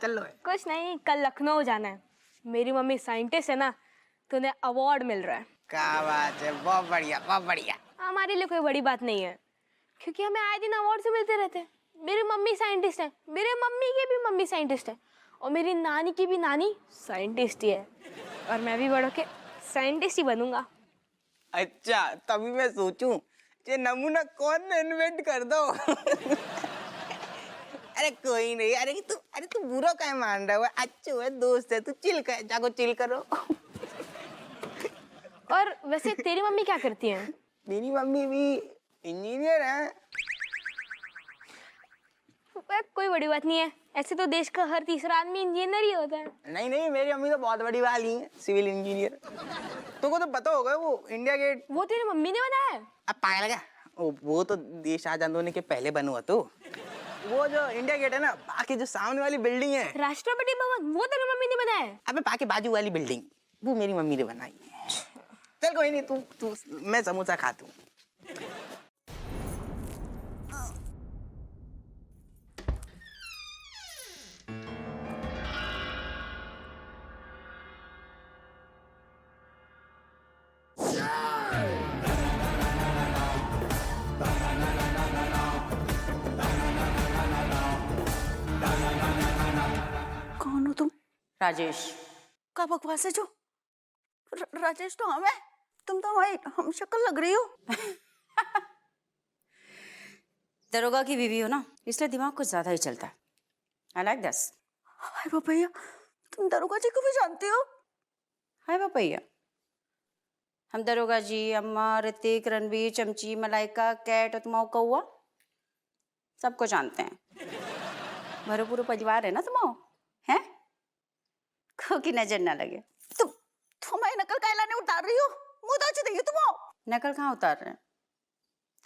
चल लो। कुछ नहीं, कल लखनऊ जाना है। मेरी मम्मी साइंटिस्ट है ना, तो उन्हें अवार्ड मिल रहा है। क्या बात है, बहुत बढ़िया बहुत बढ़िया। हमारे लिए कोई बड़ी बात नहीं है, क्योंकि हमें आए दिन अवार्ड से मिलते रहते हैं। मेरी मम्मी साइंटिस्ट है, मेरे मम्मी की भी मम्मी साइंटिस्ट है, और मेरी नानी की भी नानी साइंटिस्ट ही है, और मैं भी बड़ के साइंटिस्ट ही बनूंगा। अच्छा, तभी मैं सोचूं ये नमूना कौन इन्वेंट कर दो। अरे कोई नहीं, अरे तू बुरा क्या मान रहा है? अच्छो है, दोस्त है, तू चिल कर, जाको चिल करो। और वैसे तेरी मम्मी क्या करती है? मेरी मम्मी भी इंजीनियर है। कोई बड़ी बात नहीं है, ऐसे तो देश का हर तीसरा आदमी इंजीनियर ही होता है। नहीं नहीं, मेरी मम्मी तो बहुत बड़ी वाली है, सिविल इंजीनियर। तुमको तो पता होगा वो इंडिया गेट। वो तेरी मम्मी ने बनाया है? अब पागल क्या, वो तो देश आजाद होने के पहले बना हुआ। तो वो जो इंडिया गेट है ना, बाकी जो सामने वाली बिल्डिंग है राष्ट्रपति भवन, वो तेरी मम्मी ने बनाया है? अबे बाकी बाजू वाली बिल्डिंग वो मेरी मम्मी ने बनाई है। चल कोई नहीं, तू मैं समोसा खाता हूँ। कौन हो तुम? राजेश। क्या बकवास है जो? राजेश तो हम है, तुम तो हमारी हम शक्ल लग रही हो। दरोगा की बीवी हो ना, इसलिए दिमाग कुछ ज्यादा ही चलता है। I like this. हाय बाबैया, तुम दरोगा जी को भी जानती हो? हाय बापैया, हम दरोगा जी, अम्मा, ऋतिक, रणवीर, चमची, मलाइका, कैट, तुमाओ, कौआ सबको जानते हैं। भरो पूरा परिवार है ना तुमाओ, हैं? को की नजर ना लगे। तुम हमारी नकल का लाने उतार रही हो? मुंह तो अच्छी देगी तुम। नकल कहाँ उतार रहे हैं,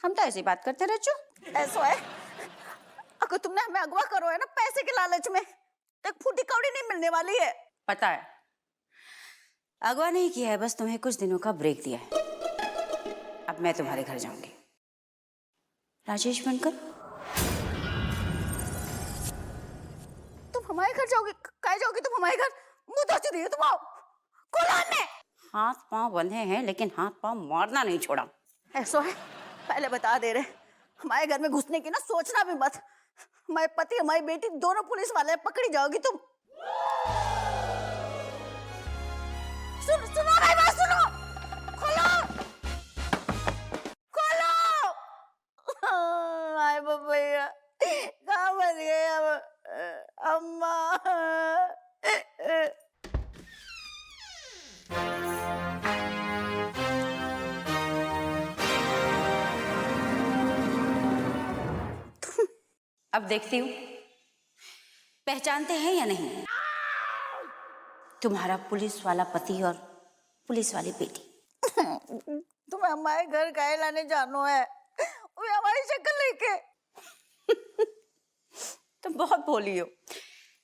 हम तो ऐसी बात करते रहो। ऐसा है, अगर तुमने हमें अगवा करो है ना पैसे के लालच में, तो एक फूटी कौड़ी नहीं मिलने वाली है। पता है, अगवा नहीं किया है, बस तुम्हें कुछ दिनों का ब्रेक दिया है। अब मैं तुम्हारे घर जाऊंगी राजेश बनकर। तुम हमारे घर जाओगी? कहाँ जाओगी तुम हमारे घर? मुंह तो अच्छी देगी तुम। कुलान ने हाथ पांव बंधे हैं, लेकिन हाथ पांव मारना नहीं छोड़ा। ऐसा है, पहले बता दे रहे, हमारे घर में घुसने की ना सोचना भी मत। हमारे पति हमारी बेटी दोनों पुलिस वाले हैं, पकड़ी जाओगी तुम। सुनो भाई, बात सुनो। खोलो खोलो। हाय बाबैया, कहाँ बच गए अब? अम्मा। अब देखती हूँ पहचानते हैं या नहीं तुम्हारा पुलिस वाला पति और पुलिस वाली बेटी। तुम्हें हमारे घर काहे लाने जानो है? वो हमारी शक्ल लेके। तुम बहुत भोली हो।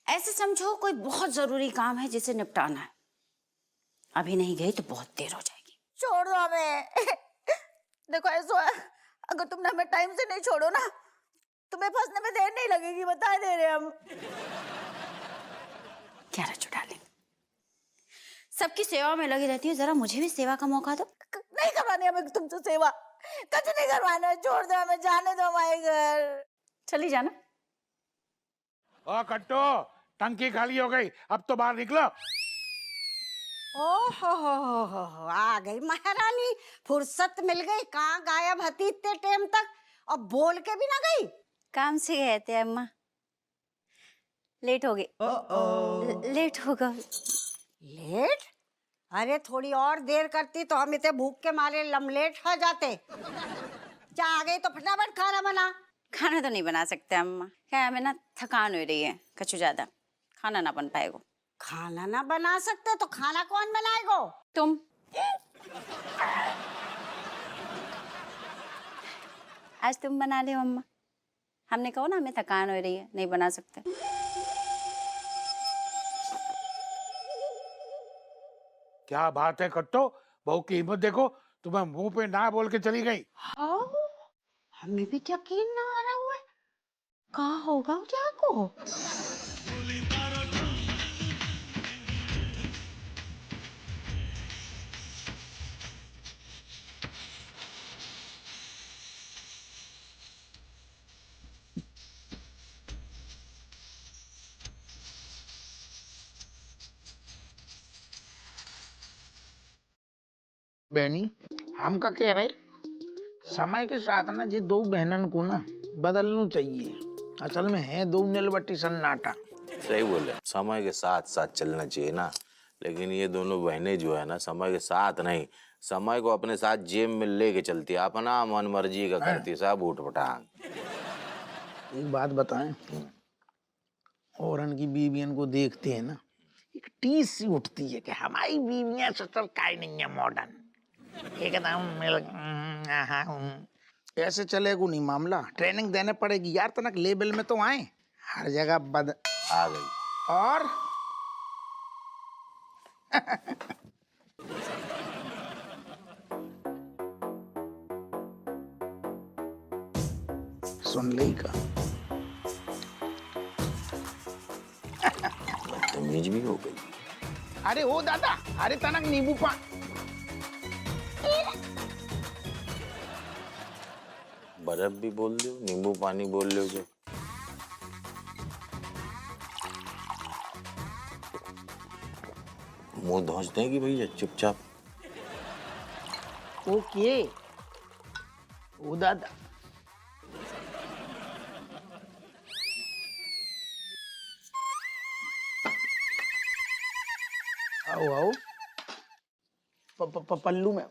ऐसे समझो कोई बहुत जरूरी काम है जिसे निपटाना है, अभी नहीं गई तो बहुत देर हो जाएगी। छोड़ दो हमें। देखो ऐसा है, अगर तुमने हमें टाइम से नहीं छोड़ो ना, तुम्हें फंसने में देर नहीं लगेगी, बता दे रहे हम। क्या रचो डार्लिंग, सबकी सेवा में लगी रहती है, जरा मुझे भी सेवा का मौका दो। नहीं करवानी हमें तुमसे सेवा, कुछ नहीं करवाना, छोड़ दो हमें, जाने दो हमारे घर। चली जाना। ओ कट्टो, टंकी खाली हो गई, अब तो बाहर निकलो। ओहो, आ गई महारानी, फुर्सत मिल गई। कहाँ गायब हती इतने टाइम तक, और बोल के भी ना गई? काम से गए थे अम्मा, लेट हो गए। लेट होगा। लेट? अरे थोड़ी और देर करती तो हम इतने भूख के मारे लमलेट हो जाते। जा आ गई तो फटाफट खाना बना। खाना तो नहीं बना सकते अम्मा, क्या हमें ना थकान हो रही है, कछु ज्यादा खाना ना बन पाएगा। खाना ना बना सकते तो खाना कौन बनाएगा? तुम। आज तुम बना ले अम्मा, हमने कहा ना हमें थकान हो रही है, नहीं बना सकते। क्या बात है कट्टो, बहू की हिम्मत देखो, तुम्हें मुंह पे ना बोल के चली गई। हाँ, हमें भी यकीन ना आ रहा हुआ है, कहाँ होगा जाको। बहनी हम का कह रहे समय के साथ ना ये दो बहनन को ना बदलना चाहिए। असल में है दो नीलबट्टी सन्नाटा। सही बोले, समय के साथ साथ चलना चाहिए ना। लेकिन ये दोनों बहनें जो है ना समय के साथ नहीं, समय को अपने साथ जेब में लेके चलती है, अपना मन मर्जी का करती है, सब उठ पटांग। एक बात बताएं, और उनकी बीवियन को देखते हैं ना, एक टीस सी उठती है कि हमारी बीवियां सचल काय नहीं है मॉडर्न, एकदम ऐसे चलेगा नहीं मामला। ट्रेनिंग देने पड़ेगी यार, तनक लेवल में तो आए, हर जगह आ गई और सुन ले का बदतमीज भी हो गई। अरे ओ दादा, अरे तनक नींबू पा बर्फ भी बोल दो, नींबू पानी बोल लो जो। मुंह धोंच देंगी भैया चुपचाप। ओके ओ दादा। आओ आओ पल्लू में